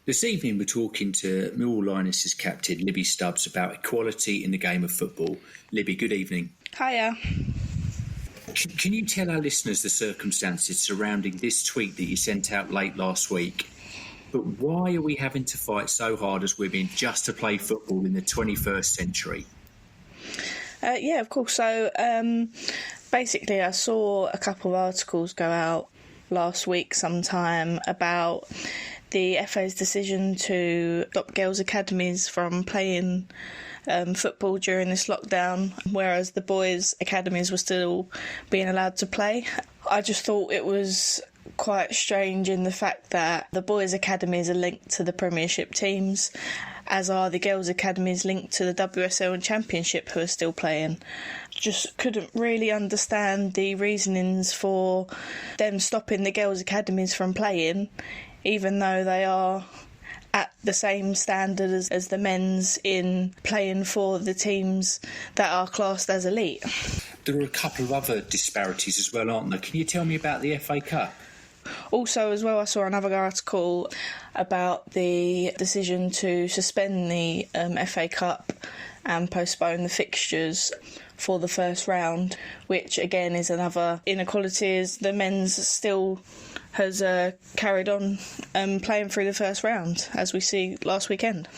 This evening we're talking to Millwall Lionesses captain Libby Stubbs about equality in the game of football. Libby, good evening. Hiya. Can you tell our listeners the circumstances surrounding this tweet that you sent out late last week? But why are we having to fight so hard as women just to play football in the 21st century? Yeah, of course. So basically I saw a couple of articles go out last week sometime about the FA's decision to stop girls' academies from playing football during this lockdown, whereas the boys' academies were still being allowed to play. I just thought it was quite strange in the fact that the boys' academies are linked to the Premiership teams, as are the girls' academies linked to the WSL and Championship, who are still playing. Just couldn't really understand the reasonings for them stopping the girls' academies from playing, even though they are at the same standard as the men's in playing for the teams that are classed as elite. There are a couple of other disparities as well, aren't there? Can you tell me about the FA Cup? Also, as well, I saw another article about the decision to suspend the FA Cup and postpone the fixtures for the first round, which again is another inequality, as the men's still has carried on playing through the first round, as we see last weekend.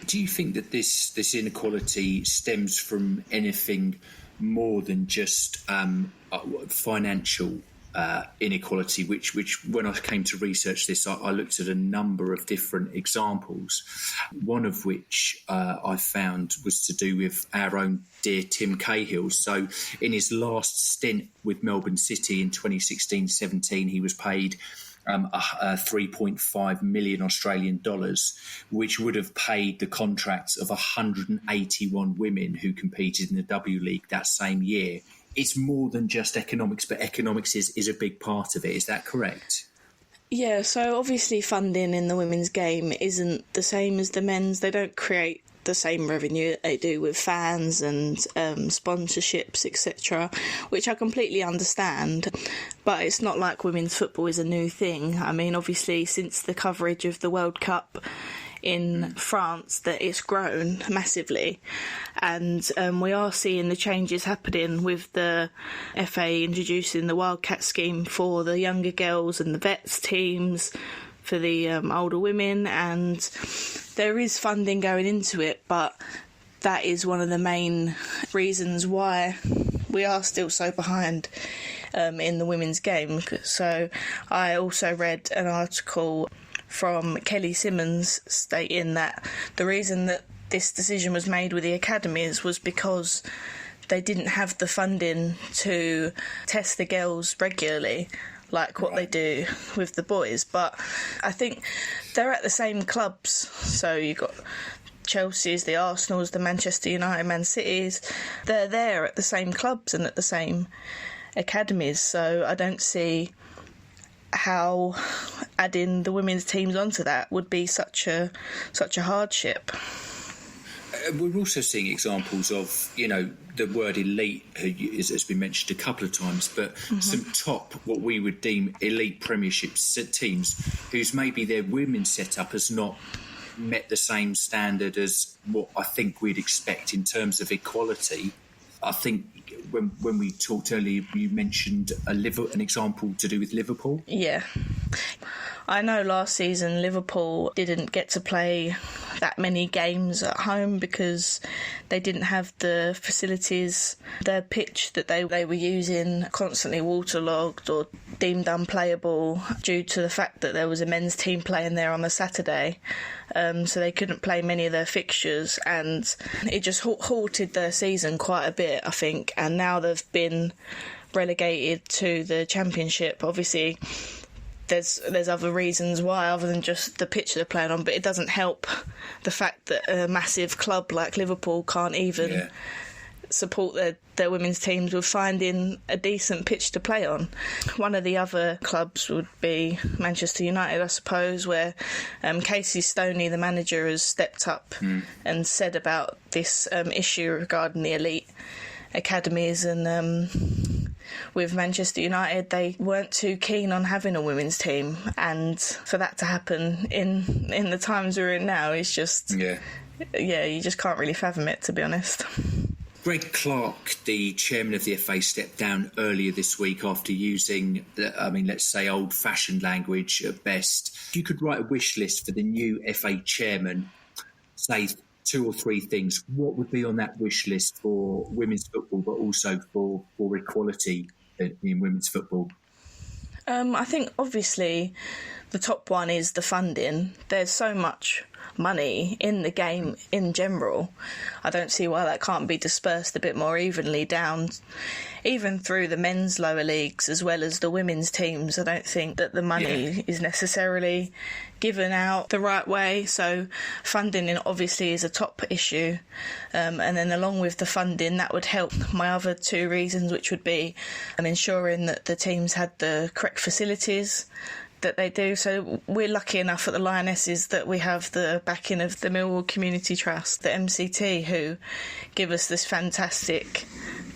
Do you think that this inequality stems from anything more than just financial inequality, which when I came to research this, I looked at a number of different examples, one of which I found was to do with our own dear Tim Cahill. So in his last stint with Melbourne City in 2016-17, he was paid 3.5 million Australian dollars, which would have paid the contracts of 181 women who competed in the W League that same year. It's more than just economics, but economics is a big part of it. Is that correct? Yeah, so obviously funding in the women's game isn't the same as the men's. They don't create the same revenue that they do with fans and sponsorships, etc., which I completely understand. But it's not like women's football is a new thing. I mean, obviously, since the coverage of the World Cup in France, that it's grown massively, and we are seeing the changes happening with the FA introducing the Wildcat scheme for the younger girls and the vets teams for the older women, and there is funding going into it, but that is one of the main reasons why we are still so behind in the women's game. So I also read an article from Kelly Simmons stating that the reason that this decision was made with the academies was because they didn't have the funding to test the girls regularly like what they do with the boys. But I think they're at the same clubs, so you've got Chelsea's, the Arsenal's, the Manchester United, Man City's, they're there at the same clubs and at the same academies, so I don't see how adding the women's teams onto that would be such a hardship. We're also seeing examples of, the word elite has been mentioned a couple of times, but some top, what we would deem elite Premiership teams, whose maybe their women's setup has not met the same standard as what I think we'd expect in terms of equality. I think when we talked earlier, you mentioned an example to do with Liverpool. Yeah. I know last season Liverpool didn't get to play that many games at home because they didn't have the facilities. Their pitch that they were using constantly waterlogged or deemed unplayable due to the fact that there was a men's team playing there on a Saturday. So they couldn't play many of their fixtures, and it just halted their season quite a bit, I think. And now they've been relegated to the Championship. Obviously, there's other reasons why other than just the pitch they're playing on, but it doesn't help the fact that a massive club like Liverpool can't even support their women's teams with finding a decent pitch to play on. One of the other clubs would be Manchester United, I suppose, where Casey Stoney, the manager, has stepped up and said about this issue regarding the elite academies, and with Manchester United, they weren't too keen on having a women's team, and for that to happen in the times we're in now is just you just can't really fathom it, to be honest. Greg Clark, the chairman of the FA, stepped down earlier this week after using, let's say, old-fashioned language at best. If you could write a wish list for the new FA chairman, say 2 or 3 things, what would be on that wish list for women's football, but also for equality in women's football? I think, obviously, the top one is the funding. There's so much money in the game in general. I don't see why that can't be dispersed a bit more evenly down, even through the men's lower leagues as well as the women's teams. I don't think that the money is necessarily given out the right way. So funding obviously is a top issue. And then along with the funding, that would help my other 2 reasons, which would be ensuring that the teams had the correct facilities that they do. So we're lucky enough at the Lionesses that we have the backing of the Millwall Community Trust, the MCT, who give us this fantastic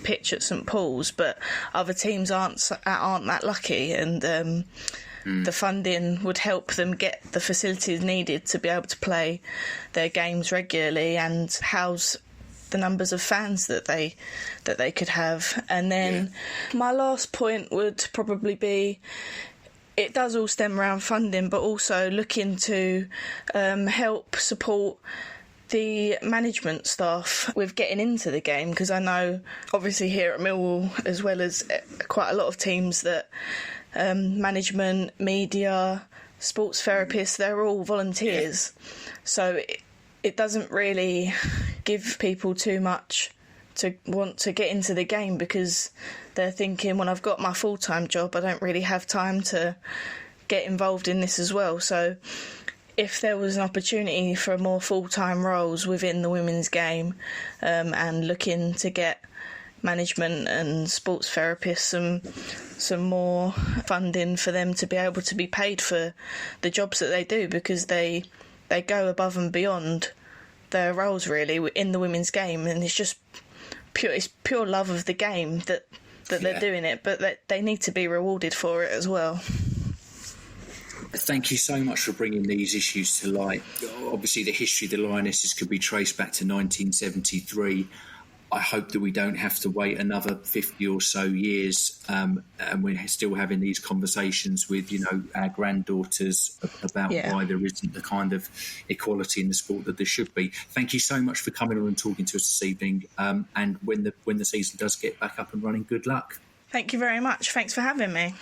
pitch at St Paul's, but other teams aren't that lucky, and the funding would help them get the facilities needed to be able to play their games regularly and house the numbers of fans that they could have. And then my last point would probably be, it does all stem around funding, but also looking to help support the management staff with getting into the game, because I know obviously here at Millwall, as well as quite a lot of teams, that management, media, sports therapists, they're all volunteers. So it doesn't really give people too much to want to get into the game, because they're thinking, well, I've got my full-time job, I don't really have time to get involved in this as well. So if there was an opportunity for more full-time roles within the women's game, and looking to get management and sports therapists some more funding for them to be able to be paid for the jobs that they do, because they go above and beyond their roles really in the women's game, and it's pure love of the game that they're doing it, but that they need to be rewarded for it as well. Thank you so much for bringing these issues to light. Obviously, the history of the Lionesses could be traced back to 1973. I hope that we don't have to wait another 50 or so years, and we're still having these conversations with, our granddaughters about why there isn't the kind of equality in the sport that there should be. Thank you so much for coming on and talking to us this evening. And when the season does get back up and running, good luck. Thank you very much. Thanks for having me.